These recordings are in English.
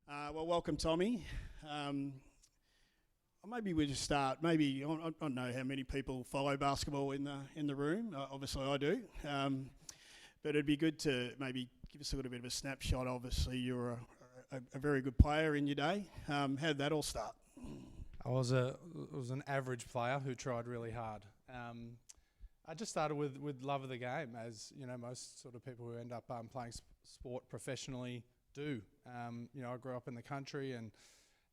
Well, welcome, Tommy. Maybe we just start. Maybe I don't know how many people follow basketball in the room. Obviously, I do. But it'd be good to maybe give us a little bit of a snapshot. Obviously, you were a very good player in your day. How did that all start? I was an average player who tried really hard. I just started with love of the game, as you know, most sort of people who end up playing sport professionally do. I grew up in the country and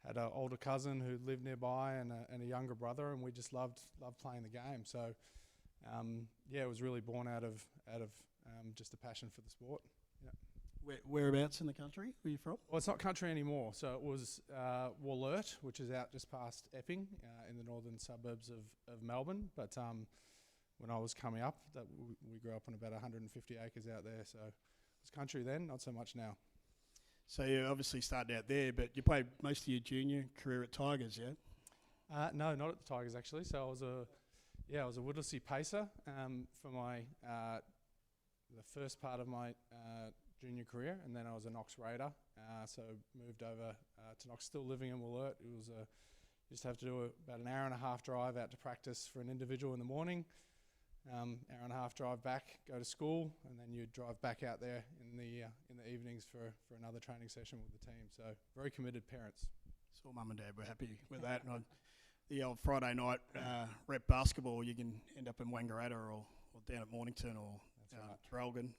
had an older cousin who lived nearby and a younger brother, and we just loved playing the game. So it was really born out of just a passion for the sport. Yeah. Whereabouts in the country were you from? Well, it's not country anymore. So it was Wollert, which is out just past Epping, in the northern suburbs of Melbourne. But when I was coming up, we grew up on about 150 acres out there. So it was country then, not so much now. So you obviously started out there, but you played most of your junior career at Tigers, yeah? No, not at the Tigers actually. So I was a Whittlesea pacer for my the first part of my junior career, and then I was a Knox Raider. So moved over to Knox, still living in Wollert. It was you just have to do about an hour and a half drive out to practice for an individual in the morning. Hour and a half drive back, go to school, and then you drive back out there in the evenings for another training session with the team. So very committed parents. So Mum and Dad were happy with that. And the old Friday night rep basketball, you can end up in Wangaratta or down at Mornington or Traralgon,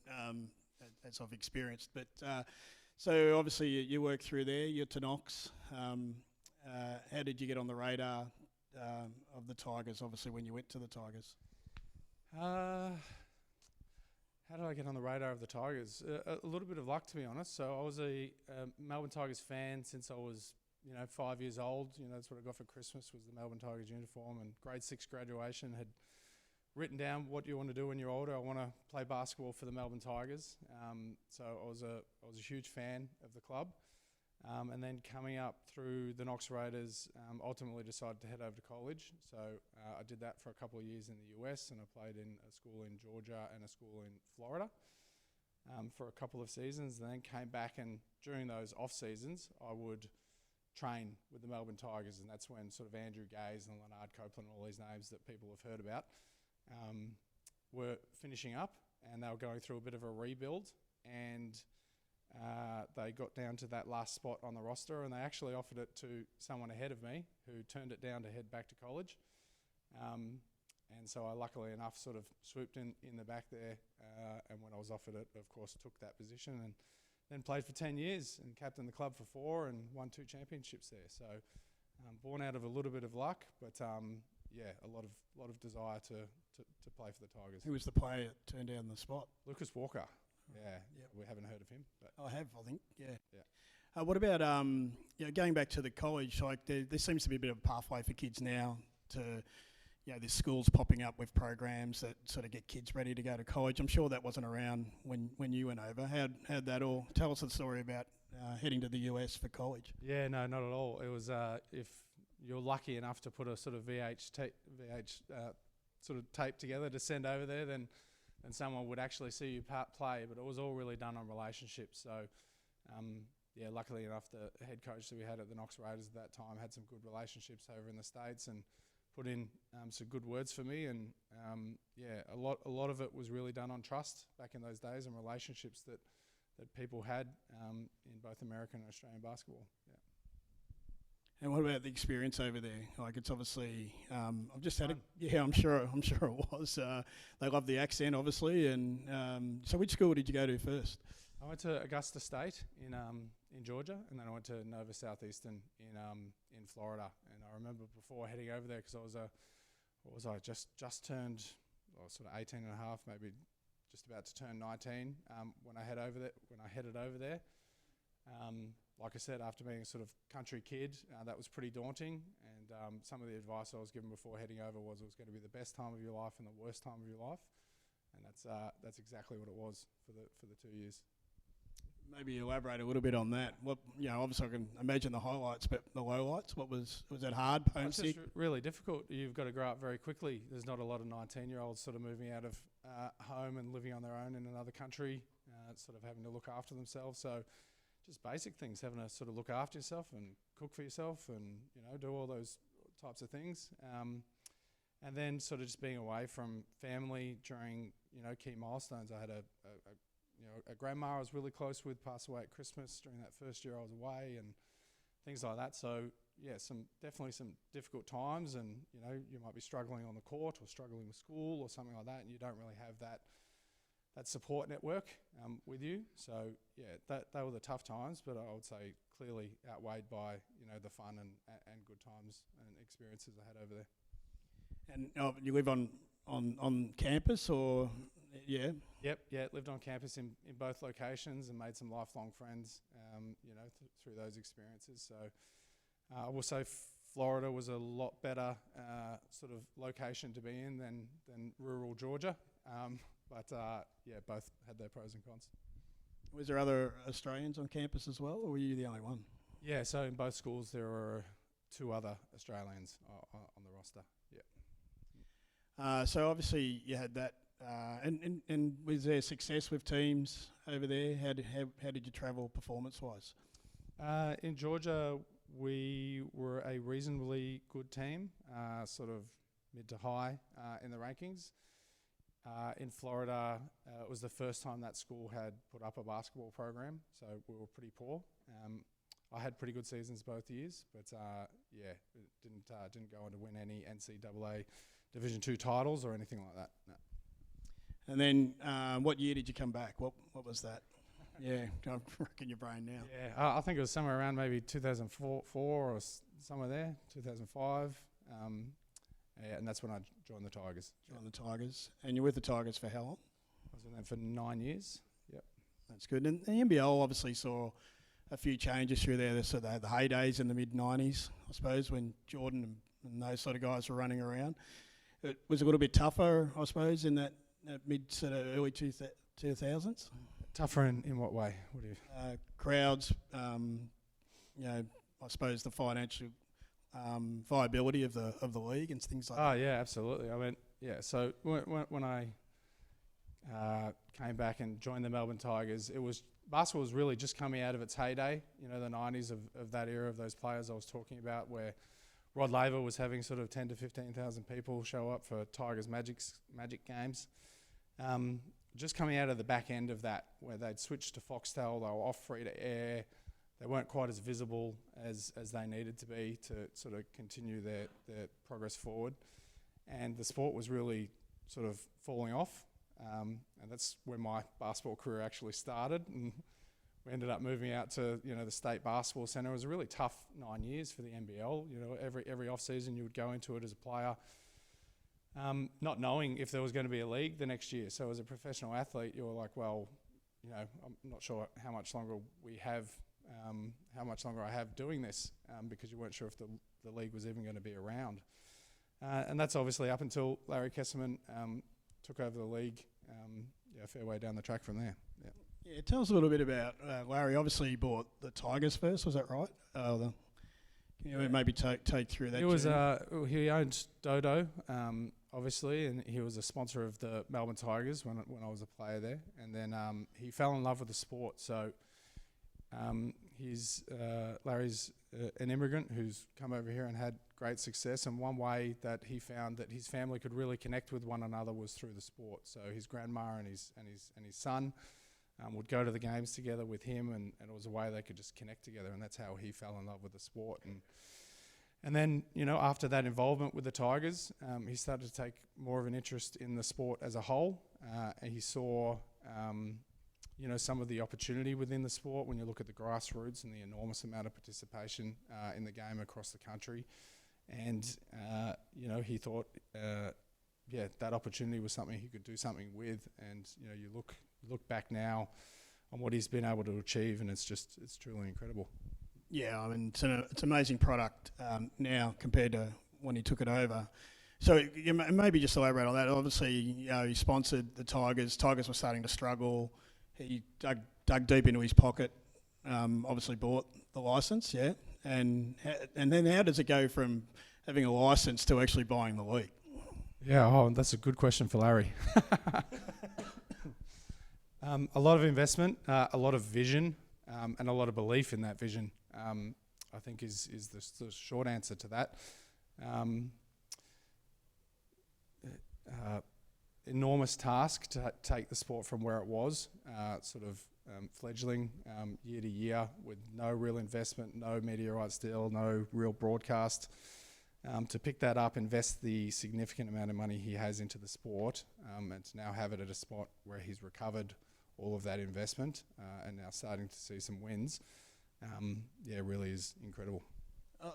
as I've experienced. But so obviously you worked through there. You're to Knox. How did you get on the radar of the Tigers? Obviously, when you went to the Tigers. How did I get on the radar of the Tigers? A little bit of luck, to be honest. So I was a Melbourne Tigers fan since I was, 5 years old. That's what I got for Christmas was the Melbourne Tigers uniform. And grade 6 graduation had written down what you want to do when you're older. I want to play basketball for the Melbourne Tigers. So I was a huge fan of the club. And then coming up through the Knox Raiders, ultimately decided to head over to college. So I did that for a couple of years in the US, and I played in a school in Georgia and a school in Florida for a couple of seasons, and then came back, and during those off seasons I would train with the Melbourne Tigers, and that's when sort of Andrew Gaze and Leonard Copeland, all these names that people have heard about, were finishing up, and they were going through a bit of a rebuild, and they got down to that last spot on the roster, and they actually offered it to someone ahead of me who turned it down to head back to college. And so I, luckily enough, sort of swooped in the back there, and when I was offered it, of course, took that position, and then played for 10 years and captained the club for 4 and won 2 championships there. So born out of a little bit of luck, but a lot of desire to play for the Tigers. Who was the player that turned down the spot? Lucas Walker. Yeah, yep. We haven't heard of him. But I have, I think, yeah. Yeah. What about going back to the college? Like there seems to be a bit of a pathway for kids now to, there's schools popping up with programs that sort of get kids ready to go to college. I'm sure that wasn't around when you went over. How'd that all? Tell us the story about heading to the US for college. Yeah, no, not at all. It was if you're lucky enough to put a sort of VH sort of tape together to send over there, then someone would actually see you play, but it was all really done on relationships. So, luckily enough, the head coach that we had at the Knox Raiders at that time had some good relationships over in the States and put in some good words for me. And a lot of it was really done on trust back in those days and relationships that people had in both American and Australian basketball. Yeah. And what about the experience over there? Like, it's obviously, I've just had I'm sure it was. They love the accent, obviously. And so, which school did you go to first? I went to Augusta State in Georgia, and then I went to Nova Southeastern in Florida. And I remember before heading over there, because I just turned sort of 18 and a half, maybe just about to turn 19 when I headed over there. Like I said, after being a sort of country kid, that was pretty daunting. And some of the advice I was given before heading over was it was going to be the best time of your life and the worst time of your life. And that's exactly what it was for the 2 years. Maybe elaborate a little bit on that. What obviously I can imagine the highlights, but the lowlights. Was that hard? It's just really difficult. You've got to grow up very quickly. There's not a lot of 19-year-olds sort of moving out of home and living on their own in another country, sort of having to look after themselves. So just basic things, having to sort of look after yourself and cook for yourself and, you know, do all those types of things. And then sort of just being away from family during, you know, key milestones. I had a grandma I was really close with, passed away at Christmas during that first year I was away, and things like that. So yeah, definitely some difficult times, and you know, you might be struggling on the court or struggling with school or something like that, and you don't really have that support network with you. So yeah, they were the tough times, but I would say clearly outweighed by, you know, the fun and good times and experiences I had over there. And you live on campus, or yeah? Yep, yeah, lived on campus in both locations and made some lifelong friends, you know, through those experiences. So I will say Florida was a lot better sort of location to be in than rural Georgia. But yeah, both had their pros and cons. Was there other Australians on campus as well, or were you the only one? Yeah, so in both schools there were 2 other Australians on the roster. Yeah. So obviously you had that, and was there success with teams over there? How did you travel performance-wise? In Georgia, we were a reasonably good team, sort of mid to high in the rankings. In Florida, it was the first time that school had put up a basketball program, so we were pretty poor. I had pretty good seasons both years, but yeah, it didn't go on to win any NCAA Division II titles or anything like that. No. And then, what year did you come back? What was that? Yeah, I'm racking your brain now. Yeah, I think it was somewhere around maybe 2004 or somewhere there, 2005. Yeah, and that's when I joined the Tigers. And you're with the Tigers for how long? I was with them for 9 years. Yep. That's good. And the NBL obviously saw a few changes through there. So they had the heydays in the mid-90s, I suppose, when Jordan and those sort of guys were running around. It was a little bit tougher, I suppose, in that mid sort of early 2000s. Tougher in what way? What do you? Crowds, you know, I suppose the financial viability of the league and things like that. Oh yeah, absolutely. I mean, yeah. So when I came back and joined the Melbourne Tigers, basketball was really just coming out of its heyday. You know, the 90s of that era of those players I was talking about, where Rod Laver was having sort of 10 to 15,000 people show up for Tigers Magic games. Just coming out of the back end of that, where they'd switched to Foxtel, they were off free to air. They weren't quite as visible as they needed to be to sort of continue their progress forward. And the sport was really sort of falling off. And that's where my basketball career actually started. And we ended up moving out to, you know, the State Basketball Centre. It was a really tough 9 years for the NBL. You know, every off season you would go into it as a player, not knowing if there was going to be a league the next year. So as a professional athlete, you were like, well, you know, I'm not sure how much longer we have, how much longer I have doing this, because you weren't sure if the league was even going to be around. And that's obviously up until Larry Kesselman took over the league, a fair way down the track from there. Yeah. Yeah, tell us a little bit about Larry. Obviously, he bought the Tigers first. Was that right? Can you maybe take through that? He owned Dodo, obviously, and he was a sponsor of the Melbourne Tigers when I was a player there. And then he fell in love with the sport. So Larry's an immigrant who's come over here and had great success. And one way that he found that his family could really connect with one another was through the sport. So his grandma and his son would go to the games together with him, and it was a way they could just connect together, and that's how he fell in love with the sport. And then, you know, after that involvement with the Tigers, he started to take more of an interest in the sport as a whole, and he saw, you know, some of the opportunity within the sport when you look at the grassroots and the enormous amount of participation in the game across the country. And, you know, he thought, that opportunity was something he could do something with. And, you know, you look back now on what he's been able to achieve, and it's truly incredible. Yeah, I mean, it's an amazing product now compared to when he took it over. So maybe just elaborate on that. Obviously, you know, he sponsored the Tigers. Tigers were starting to struggle. He dug deep into his pocket. Obviously, bought the license. Yeah, and then how does it go from having a license to actually buying the league? Yeah, that's a good question for Larry. A lot of investment, a lot of vision, and a lot of belief in that vision, I think is the short answer to that. Enormous task to take the sport from where it was, fledgling year to year with no real investment, no media rights deal, no real broadcast. To pick that up, invest the significant amount of money he has into the sport, and to now have it at a spot where he's recovered all of that investment and now starting to see some wins, really is incredible.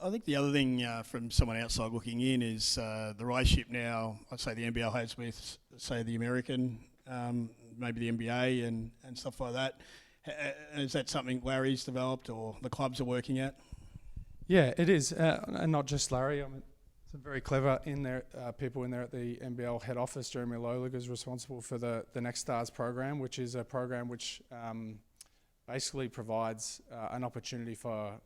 I think the other thing from someone outside looking in is the relationship now, I'd say the NBL has with, say, the American, maybe the NBA and stuff like that. Is that something Larry's developed or the clubs are working at? Yeah, it is, and not just Larry. I mean, some very clever people in there at the NBL head office. Jeremy Lolig is responsible for the Next Stars program, which is a program which basically provides an opportunity for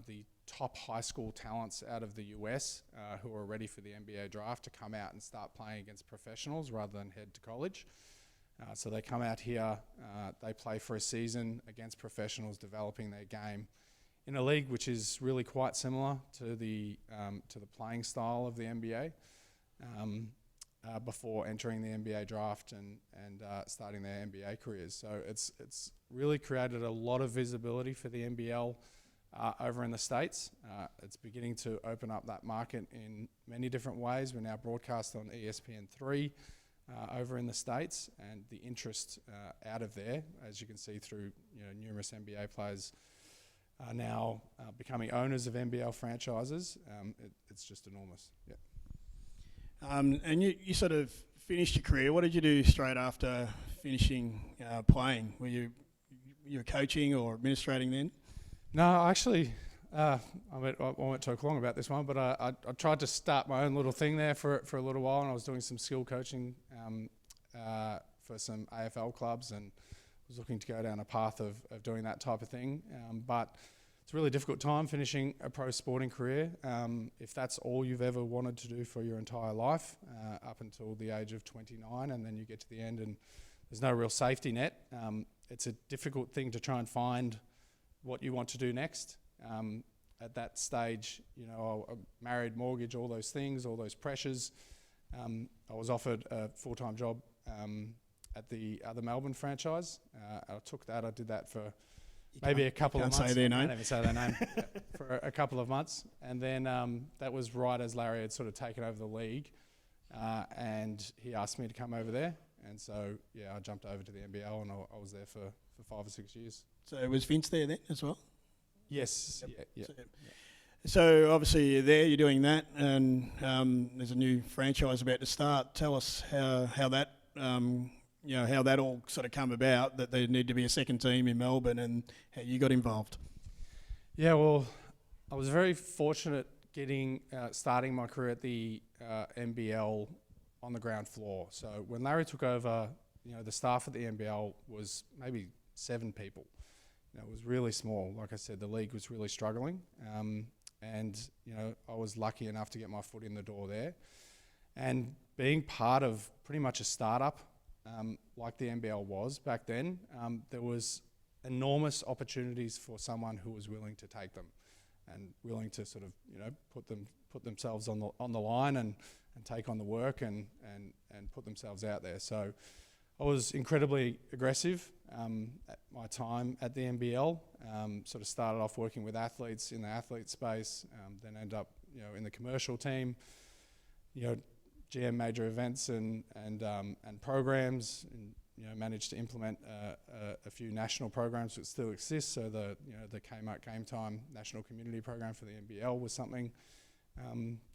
the top high school talents out of the US who are ready for the NBA draft to come out and start playing against professionals rather than head to college. So they come out here, they play for a season against professionals, developing their game in a league which is really quite similar to the playing style of the NBA before entering the NBA draft and starting their NBA careers. So it's really created a lot of visibility for the NBL over in the States. It's beginning to open up that market in many different ways. We're now broadcast on ESPN3 over in the States, and the interest out of there, as you can see through numerous NBA players are now becoming owners of NBL franchises. It's just enormous. Yeah. And you sort of finished your career. What did you do straight after finishing playing? Were you coaching or administrating then? No, actually, I won't talk long about this one, but I tried to start my own little thing there for a little while, and I was doing some skill coaching for some AFL clubs, and was looking to go down a path of doing that type of thing. But it's a really difficult time finishing a pro sporting career. If that's all you've ever wanted to do for your entire life, up until the age of 29, and then you get to the end and there's no real safety net, it's a difficult thing to try and find what you want to do next. At that stage, married, mortgage, all those things, all those pressures. I was offered a full-time job at the other Melbourne franchise. I took that. I did that for maybe a couple of months. Can't say their name. I can't even say their name. For a couple of months. And then that was right as Larry had sort of taken over the league. And he asked me to come over there. And so, I jumped over to the NBL, and I was there for 5 or 6 years. So was Vince there then as well? Yes. Yep. Yeah. So obviously you're there, you're doing that, and there's a new franchise about to start. Tell us how that how that all sort of come about, that there need to be a second team in Melbourne, and how you got involved. Yeah, well, I was very fortunate starting my career at the NBL on the ground floor. So when Larry took over, the staff at the NBL was maybe 7 people. It was really small. Like I said, the league was really struggling. And I was lucky enough to get my foot in the door there. And being part of pretty much a startup like the NBL was back then, there was enormous opportunities for someone who was willing to take them and willing to sort of put themselves on the line and take on the work and put themselves out there. So I was incredibly aggressive at my time at the NBL. Sort of started off working with athletes in the athlete space, then ended up in the commercial team, GM major events and programs, and managed to implement a few national programs that still exist. So the Kmart Game Time National Community Program for the NBL was something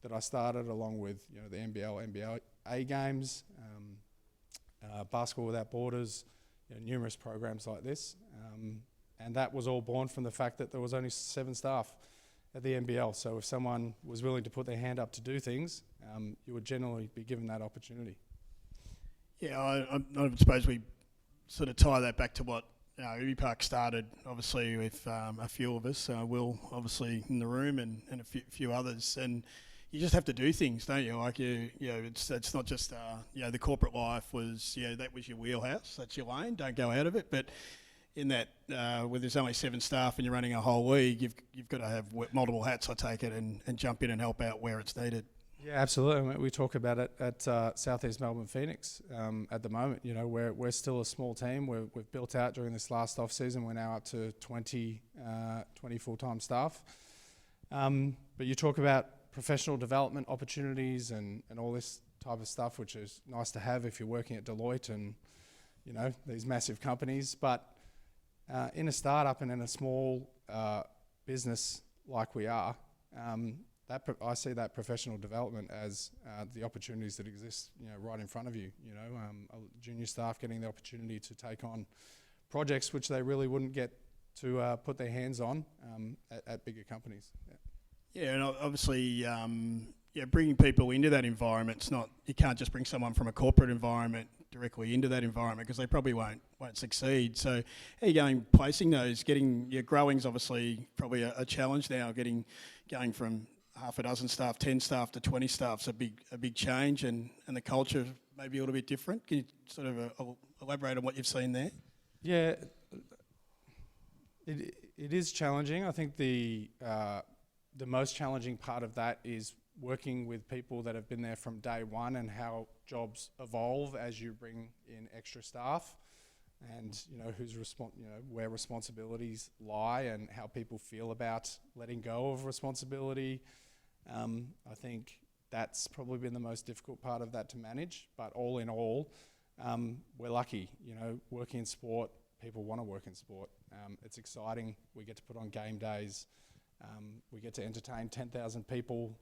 that I started, along with the NBA games, Basketball Without Borders, numerous programs like this, and that was all born from the fact that there was only 7 staff at the NBL. So if someone was willing to put their hand up to do things, you would generally be given that opportunity. Yeah, I suppose we sort of tie that back to what Ubi Park started, obviously, with a few of us, Will obviously in the room, and a few others, and you just have to do things, don't you? Like it's not just the corporate life was that was your wheelhouse, that's your lane, don't go out of it. But in that where there's only 7 staff and you're running a whole league, you've got to have multiple hats, I take it, and jump in and help out where it's needed. Yeah, absolutely. We talk about it at Southeast Melbourne Phoenix at the moment. You know, we're still a small team. We've built out during this last off season. We're now up to 20 full-time staff. But you talk about professional development opportunities and all this type of stuff, which is nice to have if you're working at Deloitte and, you know, these massive companies. But in a startup and in a small business like we are, I see that professional development as the opportunities that exist, you know, right in front of you. You know, junior staff getting the opportunity to take on projects which they really wouldn't get to put their hands on at bigger companies. Yeah, and obviously, bringing people into that environment. It's not, you can't just bring someone from a corporate environment directly into that environment because they probably won't succeed. So, how are you going placing those? Growing's obviously probably a challenge now. Going from half a dozen staff, 10 staff to 20 staff is a big change, and the culture may be a little bit different. Can you sort of elaborate on what you've seen there? Yeah, it is challenging. I think the most challenging part of that is working with people that have been there from day one and how jobs evolve as you bring in extra staff, and you know where responsibilities lie and how people feel about letting go of responsibility. I think that's probably been the most difficult part of that to manage. But all in all, we're lucky. You know, working in sport, people want to work in sport. It's exciting. We get to put on game days. We get to entertain 10,000 people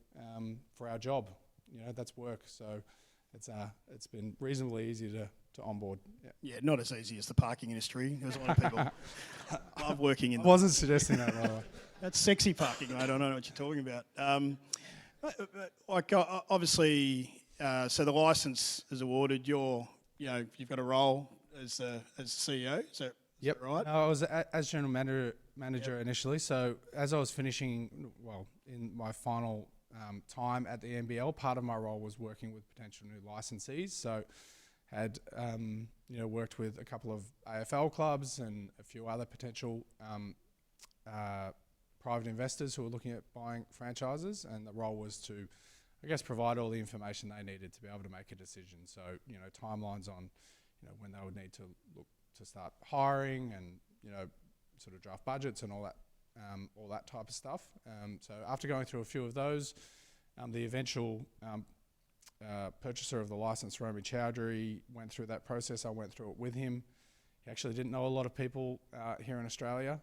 for our job. You know, that's work. So it's been reasonably easy to onboard. Yeah, not as easy as the parking industry. There's a lot of people love working in. I wasn't suggesting that, by the way. That's sexy parking, mate. I don't know what you're talking about. Obviously, so the license is awarded. You've got a role as CEO. Is that right? No, I was as general manager initially. So as I was finishing, in my final time at the NBL, part of my role was working with potential new licensees. So had worked with a couple of AFL clubs and a few other potential private investors who were looking at buying franchises, and the role was to, I guess, provide all the information they needed to be able to make a decision. So, you know, timelines on, you know, when they would need to look to start hiring and, you know, sort of draft budgets and all that type of stuff. So after going through a few of those, the eventual purchaser of the license, Romy Chowdhury, went through that process. I went through it with him. He actually didn't know a lot of people here in Australia.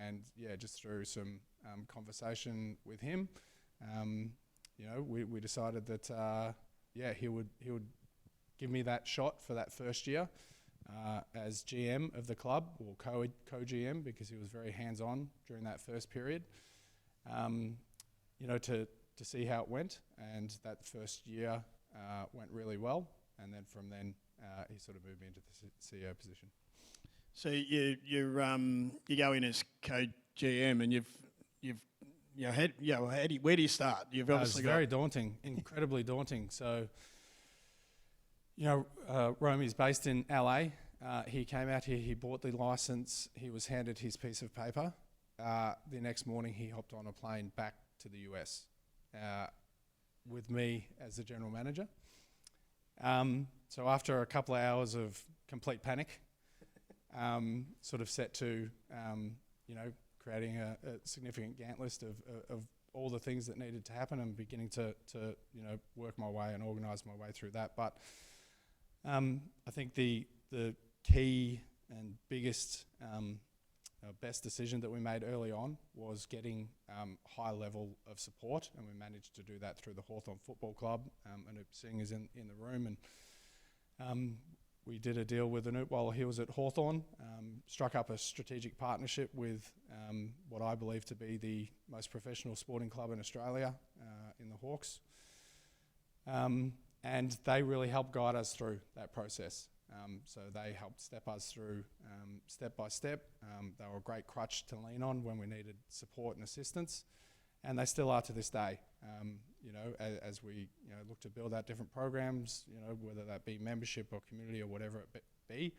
And yeah, just through some conversation with him, we decided that he would give me that shot for that first year as GM of the club, or co-GM, because he was very hands-on during that first period. To see how it went, and that first year went really well, and then from then he sort of moved me into the CEO position. So you go in as co-GM, and where do you start? You've obviously very daunting, incredibly daunting. So, Romy's based in LA. He came out here, he bought the license, he was handed his piece of paper. The next morning he hopped on a plane back to the US with me as the general manager. So after a couple of hours of complete panic, sort of set to, creating a significant Gantt list of all the things that needed to happen, and beginning to work my way and organise my way through that. But I think the key and biggest, best decision that we made early on was getting high level of support, and we managed to do that through the Hawthorn Football Club. Anoop Singh is in the room, and we did a deal with Anoop while he was at Hawthorn, struck up a strategic partnership with what I believe to be the most professional sporting club in Australia, in the Hawks. And they really helped guide us through that process. So they helped step us through step by step. They were a great crutch to lean on when we needed support and assistance, and they still are to this day. As we look to build out different programs, whether that be membership or community or whatever it be,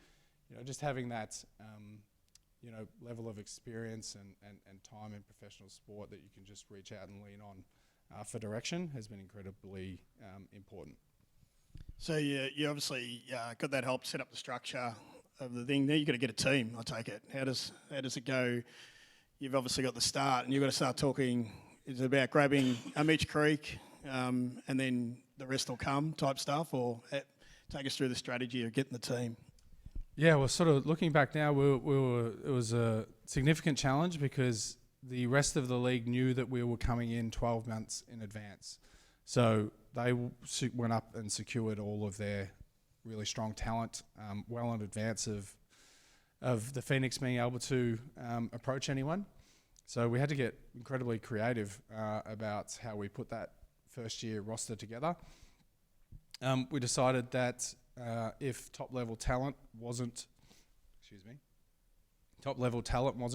just having that, level of experience and time in professional sport that you can just reach out and lean on for direction has been incredibly important. So you obviously got that help set up the structure of the thing. There you've got to get a team, I take it. How does it go? You've obviously got the start, and you've got to start talking. Is it about grabbing Meech Creek, and then the rest will come type stuff, or take us through the strategy of getting the team? Yeah, well, sort of looking back now, it was a significant challenge because the rest of the league knew that we were coming in 12 months in advance. So they went up and secured all of their really strong talent well in advance of the Phoenix being able to approach anyone. So we had to get incredibly creative about how we put that first year roster together. We decided that if top-level talent wasn't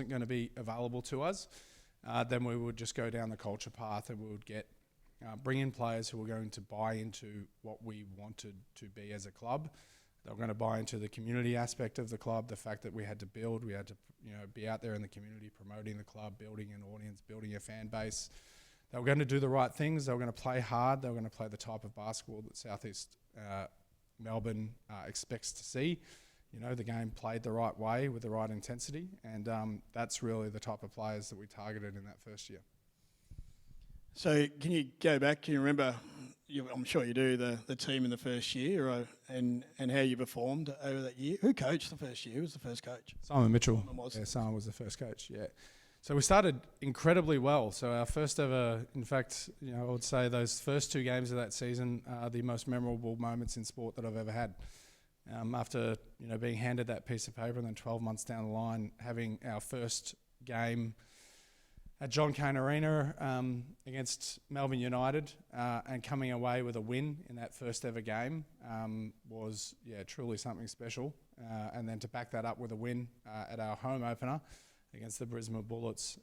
going to be available to us, then we would just go down the culture path and we would bring in players who were going to buy into what we wanted to be as a club. They were going to buy into the community aspect of the club, the fact that we had to be out there in the community, promoting the club, building an audience, building a fan base. They were going to do the right things. They were going to play hard. They were going to play the type of basketball that Southeast Melbourne expects to see. The game played the right way with the right intensity, and that's really the type of players that we targeted in that first year. So can you go back? Can you remember, I'm sure you do, the team in the first year and how you performed over that year? Who coached the first year? Who was the first coach? Simon Mitchell. Simon was the first coach, yeah. So we started incredibly well. So our first ever, in fact, I would say those first 2 games of that season are the most memorable moments in sport that I've ever had. After being handed that piece of paper and then 12 months down the line, having our first game at John Cain Arena against Melbourne United and coming away with a win in that first ever game was truly something special. And then to back that up with a win at our home opener against the Brisbane Bullets,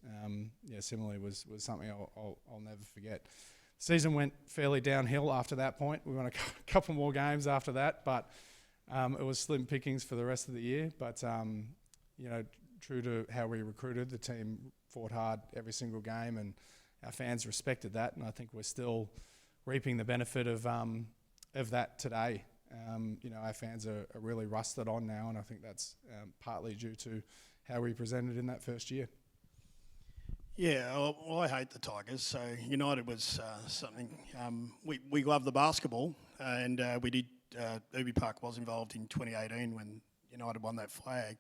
similarly was something I'll never forget. The season went fairly downhill after that point. We won a couple more games after that, but it was slim pickings for the rest of the year. But true to how we recruited, the team fought hard every single game, and our fans respected that. And I think we're still reaping the benefit of that today. Our fans are really rusted on now, and I think that's partly due to how we presented in that first year. Yeah, well, I hate the Tigers, so United was something. We love the basketball, and we did. Ubi Park was involved in 2018 when United won that flag.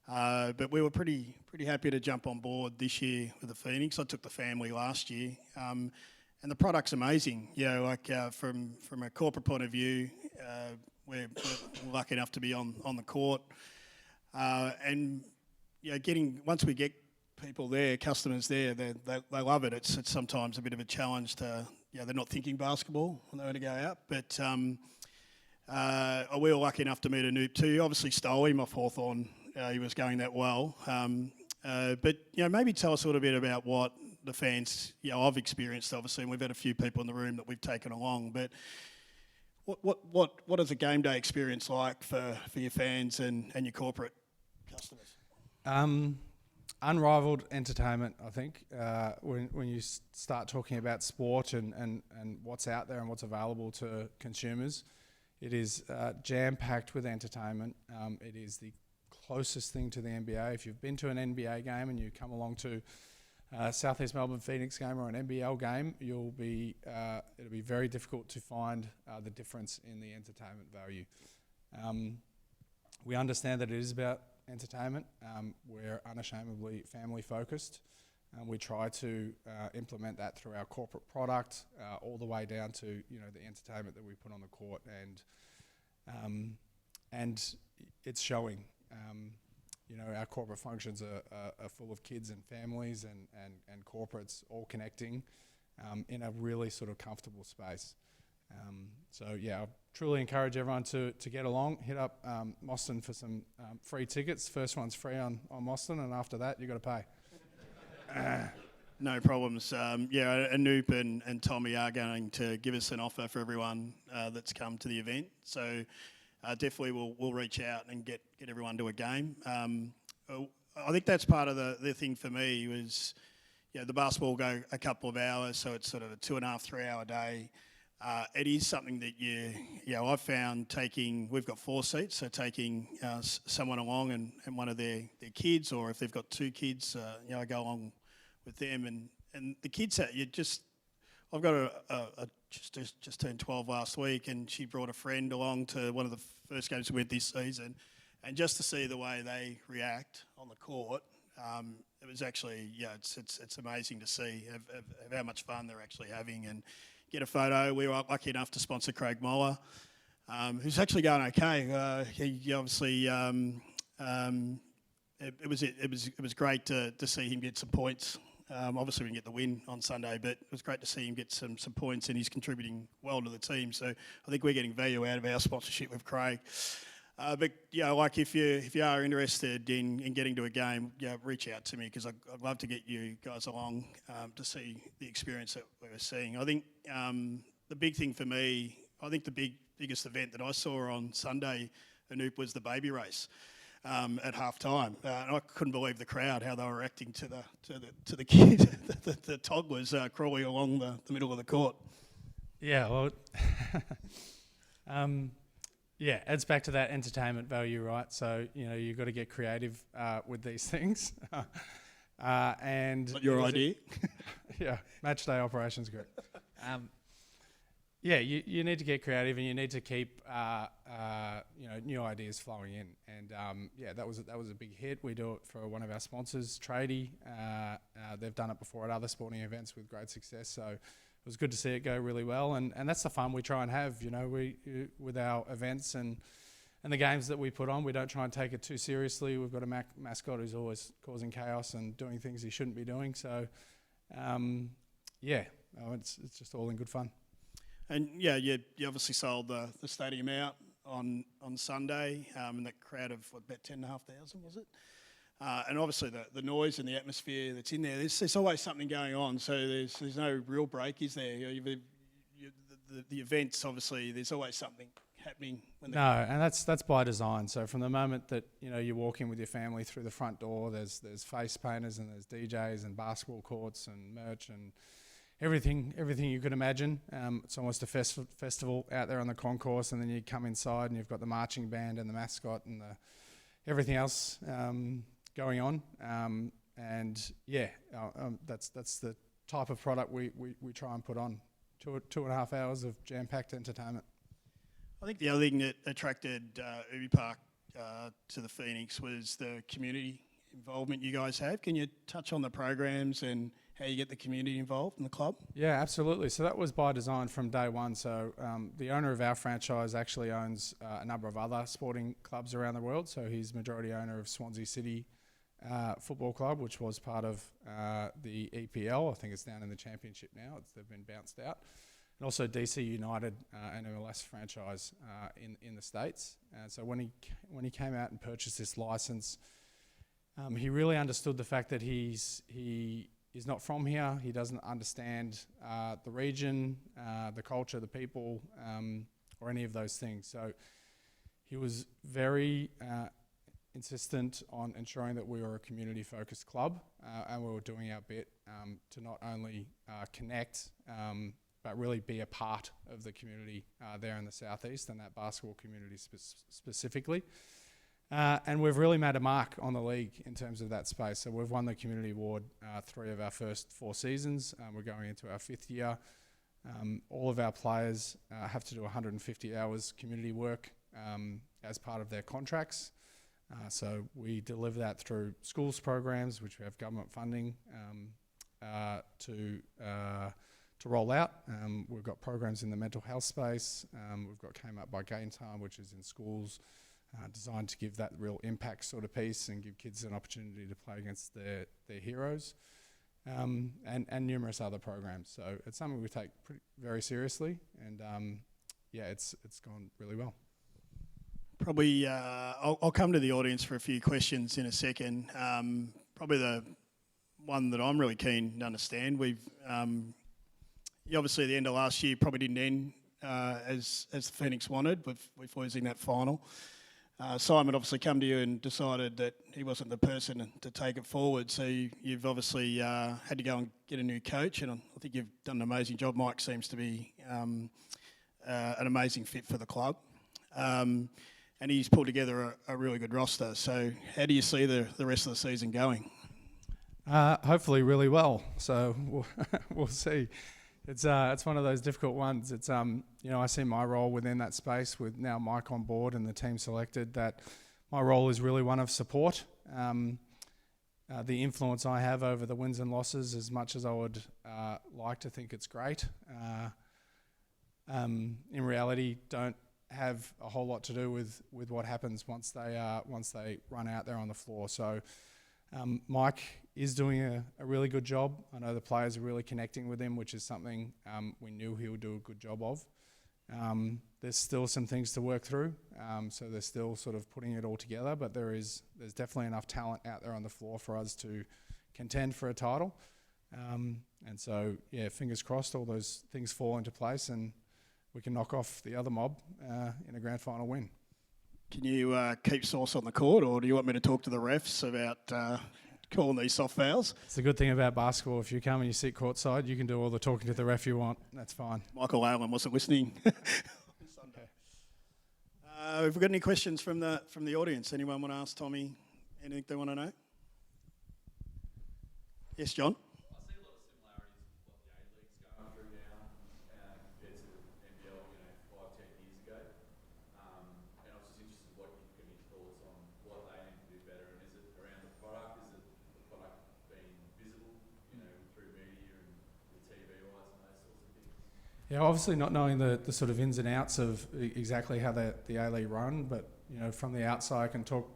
But we were pretty happy to jump on board this year with the Phoenix. I took the family last year, and the product's amazing. From a corporate point of view, we're lucky enough to be on the court, and once we get people there, customers there, they love it. It's sometimes a bit of a challenge to they're not thinking basketball when they want to go out, but. We were lucky enough to meet Anoop too. Obviously stole him off Hawthorn. He was going that well. But maybe tell us a little bit about what the fans, I've experienced obviously, and we've had a few people in the room that we've taken along. But what is a game day experience like for your fans and your corporate customers? Unrivaled entertainment, I think. When you start talking about sport and what's out there and what's available to consumers. It is jam-packed with entertainment. It is the closest thing to the NBA. If you've been to an NBA game and you come along to Southeast Melbourne Phoenix game or an NBL game, it'll be very difficult to find the difference in the entertainment value. We understand that it is about entertainment. We're unashamedly family-focused. We try to implement that through our corporate product, all the way down to the entertainment that we put on the court, and it's showing. Our corporate functions are full of kids and families and corporates all connecting in a really sort of comfortable space. I truly encourage everyone to get along. Hit up Moston for some free tickets. First one's free on Moston, and after that you've got to pay. No problems. Anoop and Tommy are going to give us an offer for everyone that's come to the event. So definitely we'll reach out and get everyone to a game. I think that's part of the thing for me was, the basketball go a couple of hours, so it's sort of a 2.5, 3 hour day. It is something that I've found we've got 4 seats, so taking someone along and one of their kids, or if they've got 2 kids, I go along with them. And the kids that I've got a just turned 12 last week, and she brought a friend along to one of the first games we went this season, and just to see the way they react on the court, it was actually, it's amazing to see of how much fun they're actually having and get a photo. We were lucky enough to sponsor Craig Moller, who's actually going okay. He obviously, it was great to see him get some points. Obviously we didn't get the win on Sunday, but it was great to see him get some points, and he's contributing well to the team. So I think we're getting value out of our sponsorship with Craig. But like if you are interested in getting to a game, reach out to me, because I'd love to get you guys along to see the experience that we were seeing. I think the big thing for me, I think the biggest event that I saw on Sunday, Anoop, was the baby race at half time. And I couldn't believe the crowd, how they were reacting to the kid, the toddlers crawling along the middle of the court. Yeah, well, it's back to that entertainment value, right? So, you've got to get creative with these things. And not your idea? Yeah, match day operations group. You need to get creative, and you need to keep new ideas flowing in. And that was a big hit. We do it for one of our sponsors, Tradie. They've done it before at other sporting events with great success. So it was good to see it go really well, and that's the fun we try and have. We with our events and the games that we put on, we don't try and take it too seriously. We've got a mascot who's always causing chaos and doing things he shouldn't be doing. So it's just all in good fun. And you obviously sold the stadium out on Sunday, and that crowd of about 10,500, was it? And obviously the noise and the atmosphere that's in there, there's always something going on. So there's no real break, is there? The events, obviously, there's always something happening. And that's by design. So from the moment that you walk in with your family through the front door, there's face painters and there's DJs and basketball courts and merch and everything you could imagine. It's almost a festival out there on the concourse, and then you come inside and you've got the marching band and the mascot and everything else going on. That's the type of product we try and put on. 2.5 hours of jam-packed entertainment. I think the other thing that attracted Ubi Park to the Phoenix was the community involvement you guys have. Can you touch on the programs and how you get the community involved in the club? Yeah, absolutely. So that was by design from day one. So the owner of our franchise actually owns a number of other sporting clubs around the world. So he's majority owner of Swansea City Football Club, which was part of the EPL. I think it's down in the Championship now. They've been bounced out. And also DC United, an MLS franchise in the States. So when he came out and purchased this license, he really understood the fact that he is not from here. He doesn't understand the region, the culture, the people, or any of those things. So he was very insistent on ensuring that we were a community-focused club, and we were doing our bit to not only connect, but really be a part of the community there in the southeast and that basketball community specifically. And we've really made a mark on the league in terms of that space. So we've won the Community Award 3 of our first 4 seasons. We're going into our 5th year. All of our players have to do 150 hours community work as part of their contracts. So we deliver that through schools programs, which we have government funding to roll out. We've got programs in the mental health space. We've got Came Up by Game Time, which is in schools, designed to give that real impact sort of piece and give kids an opportunity to play against their heroes, and numerous other programs. So it's something we take very seriously, and it's gone really well. Probably, I'll come to the audience for a few questions in a second. Probably the one that I'm really keen to understand, obviously at the end of last year probably didn't end as the Phoenix wanted with losing that final. Simon obviously come to you and decided that he wasn't the person to take it forward. So you've obviously had to go and get a new coach, and I think you've done an amazing job. Mike seems to be an amazing fit for the club. And he's pulled together a really good roster. So how do you see the rest of the season going? Hopefully really well. So we'll see. It's one of those difficult ones. It's I see my role within that space with now Mike on board and the team selected, that my role is really one of support. The influence I have over the wins and losses, as much as I would like to think it's great, in reality don't have a whole lot to do with what happens once they run out there on the floor. So Mike is doing a really good job. I know the players are really connecting with him, which is something we knew he would do a good job of. There's still some things to work through, so they're still sort of putting it all together, but there's definitely enough talent out there on the floor for us to contend for a title. And so, yeah, fingers crossed all those things fall into place and we can knock off the other mob in a grand final win. Can you keep Sauce on the court, or do you want me to talk to the refs about calling these soft fouls? It's the good thing about basketball. If you come and you sit courtside, you can do all the talking to the ref you want. That's fine. Michael Allen wasn't listening. Have we got any questions from the audience? Anyone want to ask Tommy anything they want to know? Yes, John? I see a lot of similarities with what the A-League's going through now compared to NBL, 5, 10 years ago. And I was just interested what you've got any thoughts on what they need to do better, and is it around the product? Is it the product being visible, through media and the TV rights and those sorts of things? Yeah, obviously not knowing the sort of ins and outs of exactly how the A-League run, but from the outside I can talk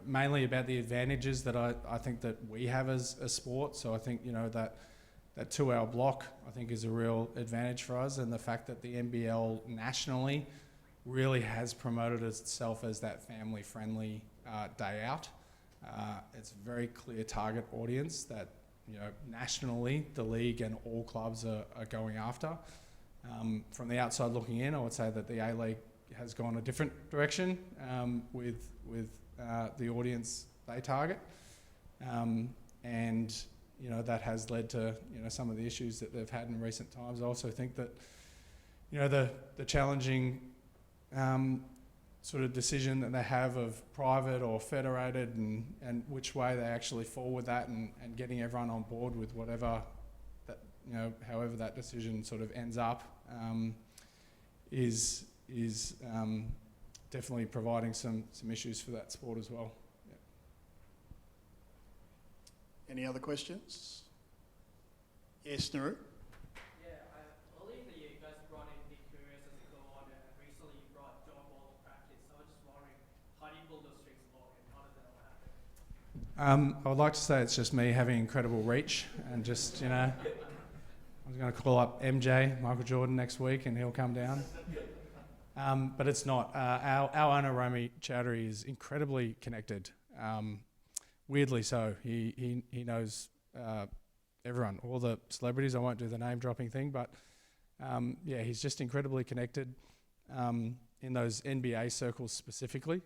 mainly about the advantages that I think that we have as a sport. So I think that 2-hour block I think is a real advantage for us, and the fact that the NBL nationally really has promoted itself as that family friendly day out. It's a very clear target audience that nationally the league and all clubs are going after. From the outside looking in, I would say that the A-League has gone a different direction with the audience they target, and that has led to some of the issues that they've had in recent times. I also think that the challenging sort of decision that they have of private or federated and which way they actually fall with that, and getting everyone on board with whatever that however that decision sort of ends up is definitely providing some issues for that sport as well. Yeah. Any other questions? Yes, Naru? Yeah, earlier in the year you guys brought in Nick Greer as a co-owner, and recently you brought John Wall to practice. So I was just wondering, how do you build those strings along, and how does that all happen? I would like to say it's just me having incredible reach and just, I was going to call up MJ, Michael Jordan, next week and he'll come down. But it's not. Our owner, Romy Chowdhury, is incredibly connected. Weirdly so. He knows everyone, all the celebrities. I won't do the name dropping thing, but he's just incredibly connected in those NBA circles specifically.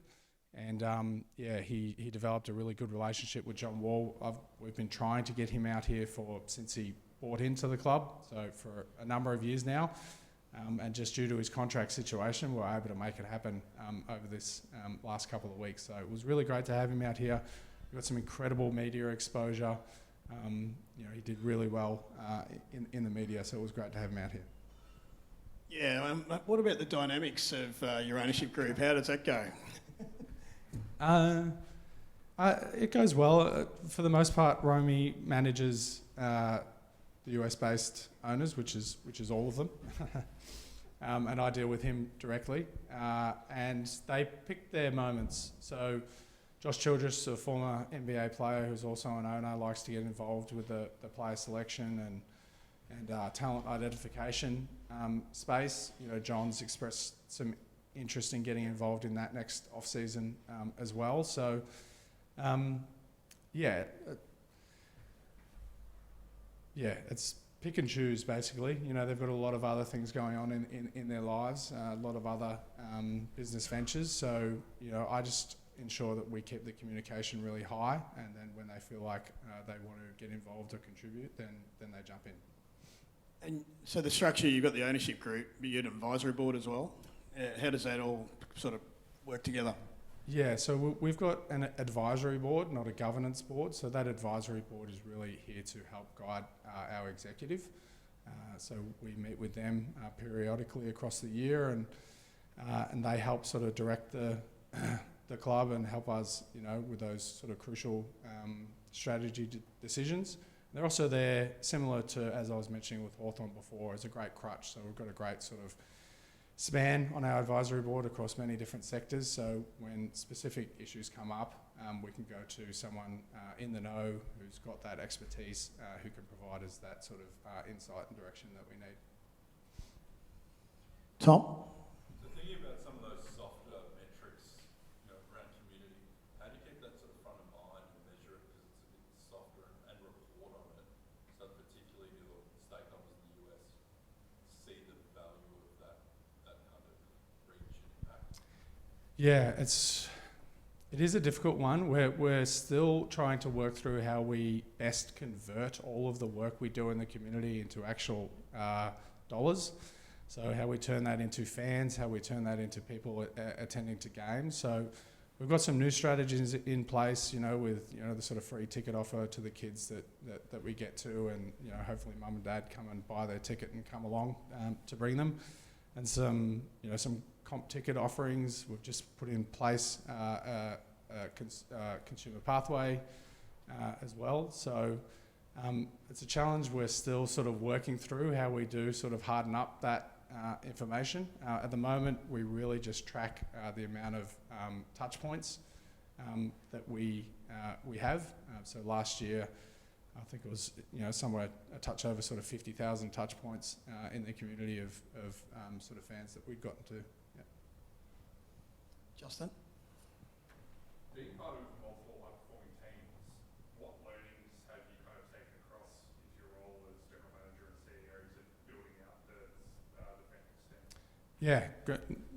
And he developed a really good relationship with John Wall. We've been trying to get him out here since he bought into the club, so for a number of years now. And just due to his contract situation, we were able to make it happen over this last couple of weeks. So it was really great to have him out here. We got some incredible media exposure. He did really well in the media, so it was great to have him out here. Yeah, what about the dynamics of your ownership group? How does that go? It goes well. For the most part, Romy manages the US-based owners, which is all of them. And I deal with him directly, and they pick their moments. So Josh Childress, a former NBA player who's also an owner, likes to get involved with the player selection and talent identification space. John's expressed some interest in getting involved in that next off-season as well. So, it's pick and choose, basically. You know, they've got a lot of other things going on in their lives, a lot of other business ventures. So, you know, I just ensure that we keep the communication really high, and then when they feel like they want to get involved or contribute, then they jump in. And so the structure, you've got the ownership group, but you're an advisory board as well. How does that all sort of work together? Yeah, so we've got an advisory board, not a governance board. So that advisory board is really here to help guide our executive. So we meet with them periodically across the year, and they help sort of direct the club and help us, you know, with those sort of crucial strategy decisions. They're also there, similar to, as I was mentioning with Hawthorn before, as a great crutch. So we've got a great sort of span on our advisory board across many different sectors. So when specific issues come up, we can go to someone in the know who's got that expertise, who can provide us that sort of insight and direction that we need. Tom? So thinking about some of those softer metrics, you know, around community, how do you keep that sort of front of mind and measure it because it's a bit softer and report on it, so particularly your stakeholders in the US see the value of that kind of reach and impact? Yeah, it is a difficult one. We're still trying to work through how we best convert all of the work we do in the community into actual dollars. So how we turn that into fans, how we turn that into people attending to games. So we've got some new strategies in place, you know, with, you know, the sort of free ticket offer to the kids that we get to, and, you know, hopefully mum and dad come and buy their ticket and come along to bring them, and some, you know, some comp ticket offerings. We've just put in place consumer pathway as well. So it's a challenge we're still sort of working through, how we do sort of harden up that information. At the moment, we really just track the amount of touch points that we have. So last year, I think it was, you know, somewhere a touch over sort of 50,000 touch points in the community of sort of fans that we'd gotten to. Yeah. Justin? Being part of multiple high-performing teams, what learnings have you kind of taken across into your role as general manager and CEO to building out the defensive team? Yeah,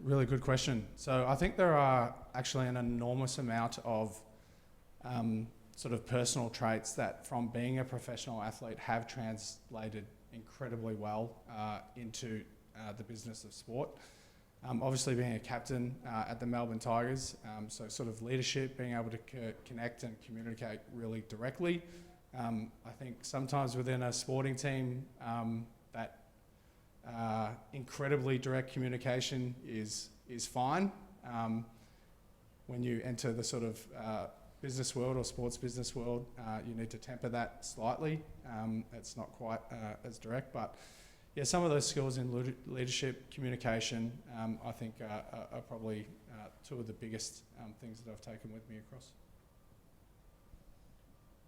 really good question. So I think there are actually an enormous amount of sort of personal traits that, from being a professional athlete, have translated incredibly well into the business of sport. Obviously being a captain at the Melbourne Tigers, so sort of leadership, being able to connect and communicate really directly. I think sometimes within a sporting team, that incredibly direct communication is fine. When you enter the sort of business world or sports business world, you need to temper that slightly. It's not quite as direct, but yeah, some of those skills in leadership, communication, I think are probably two of the biggest things that I've taken with me across.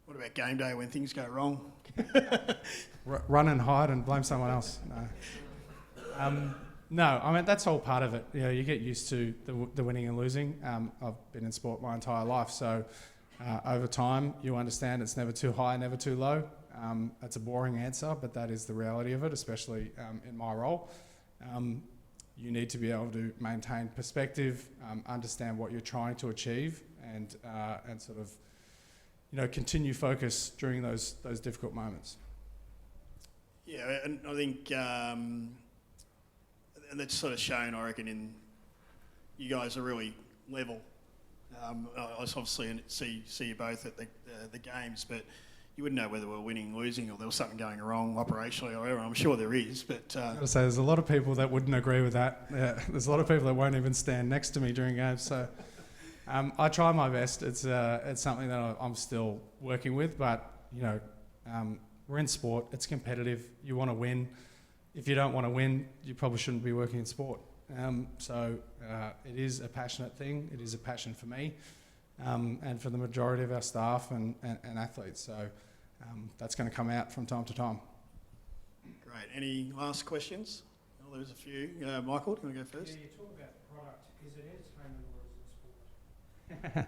What about game day when things go wrong? Run and hide and blame someone else. No. No, I mean, that's all part of it. You know, you get used to the winning and losing. I've been in sport my entire life, so over time you understand it's never too high, never too low. That's a boring answer, but that is the reality of it, especially in my role. You need to be able to maintain perspective, understand what you're trying to achieve, and sort of, you know, continue focus during those difficult moments. Yeah, and I think and that's sort of shown, I reckon, in you guys are really level. I obviously see you both at the games, but you wouldn't know whether we're winning, losing, or there was something going wrong operationally or whatever. I'm sure there is, but... I've got to say, there's a lot of people that wouldn't agree with that. Yeah, there's a lot of people that won't even stand next to me during games, so I try my best. It's something that I'm still working with, but, you know, we're in sport. It's competitive. You want to win. If you don't want to win, you probably shouldn't be working in sport. So it is a passionate thing. It is a passion for me and for the majority of our staff and athletes. So that's going to come out from time to time. Great. Any last questions? Well, there's a few. Michael, do you want to go first? Yeah, you talk about product. Is it entertainment or is it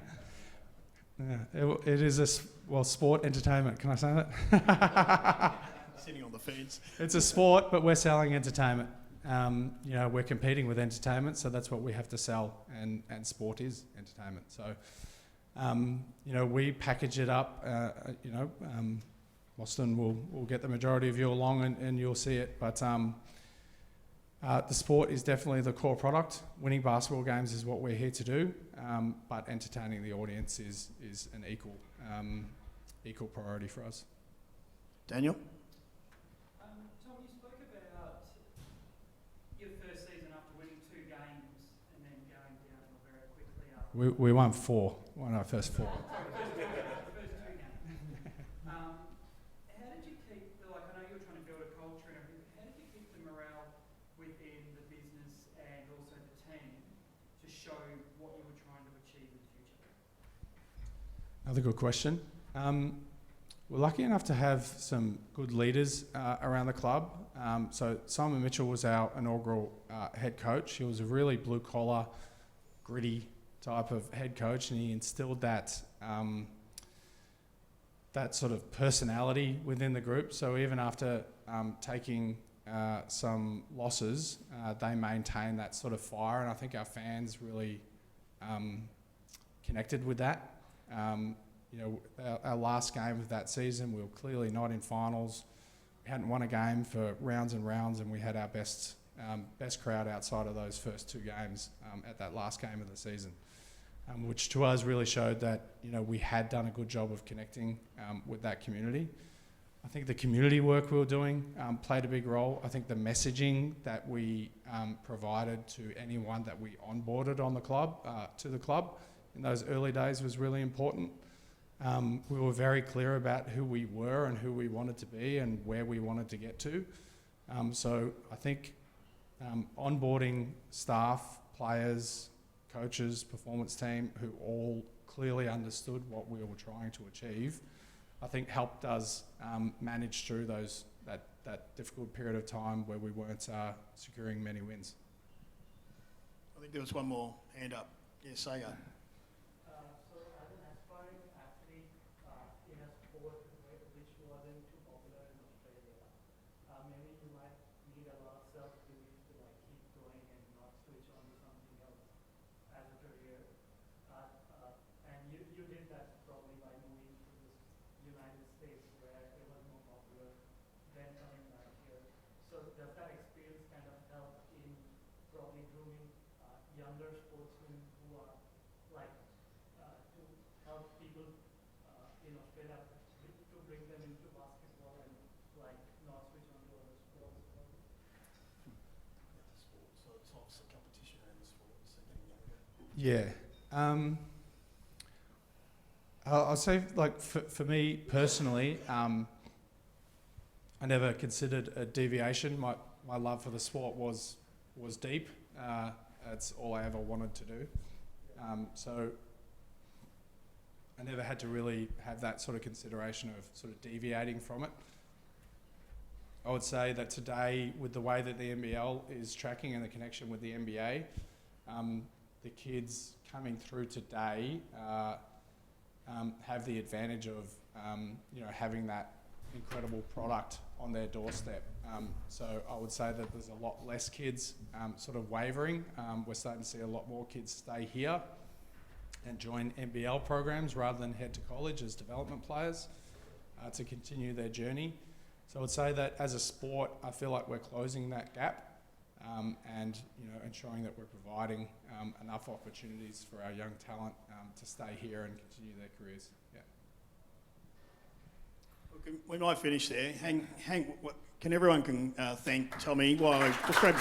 sport? Yeah, it is sport entertainment. Can I say that? Sitting on the fence. It's a sport, but we're selling entertainment. You know, we're competing with entertainment, so that's what we have to sell, and sport is entertainment. So, you know, we package it up. You know, Boston will get the majority of you along, and you'll see it. But the sport is definitely the core product. Winning basketball games is what we're here to do, but entertaining the audience is an equal priority for us. Daniel? Tom, you spoke about your first season after winning 2 games and then going downhill very quickly after. We won 4. Won our first 4. Sorry, first two games. How did you keep, like, I know you were trying to build a culture and everything, but how did you keep the morale within the business and also the team to show what you were trying to achieve in the future? Another good question. We're lucky enough to have some good leaders around the club. So Simon Mitchell was our inaugural head coach. He was a really blue-collar, gritty type of head coach, and he instilled that that sort of personality within the group. So even after taking some losses, they maintained that sort of fire, and I think our fans really connected with that. You know, our last game of that season, we were clearly not in finals. We hadn't won a game for rounds and rounds, and we had our best crowd outside of those first 2 games at that last game of the season, which to us really showed that, you know, we had done a good job of connecting with that community. I think the community work we were doing played a big role. I think the messaging that we provided to anyone that we onboarded on the club to the club in those early days was really important. We were very clear about who we were and who we wanted to be and where we wanted to get to. So I think onboarding staff, players, coaches, performance team who all clearly understood what we were trying to achieve, I think helped us manage through that difficult period of time where we weren't securing many wins. I think there was one more hand up. Yes, Saga. So as an aspiring athlete in a sport which wasn't too popular in Australia, maybe you might need a lot of self-belief to like keep going and not switch on to something else as a career. And you did that probably by moving to the United States where it was more popular, then coming back here. So does that experience kind of help in probably grooming younger sportsmen who are like to help people in Australia to bring them into basketball and like not switch on to other sports? So it's obviously competition around the sport, so getting younger. Yeah. I'll say, like, for me personally, I never considered a deviation. My love for the sport was deep. That's all I ever wanted to do. So I never had to really have that sort of consideration of sort of deviating from it. I would say that today, with the way that the NBL is tracking and the connection with the NBA, the kids coming through today have the advantage of you know, having that incredible product on their doorstep. So I would say that there's a lot less kids sort of wavering. We're starting to see a lot more kids stay here and join NBL programs rather than head to college as development players to continue their journey. So I would say that as a sport, I feel like we're closing that gap and, you know, ensuring that we're providing enough opportunities for our young talent to stay here and continue their careers. Yeah. We might finish there. Can everyone thank Tommy while I just grab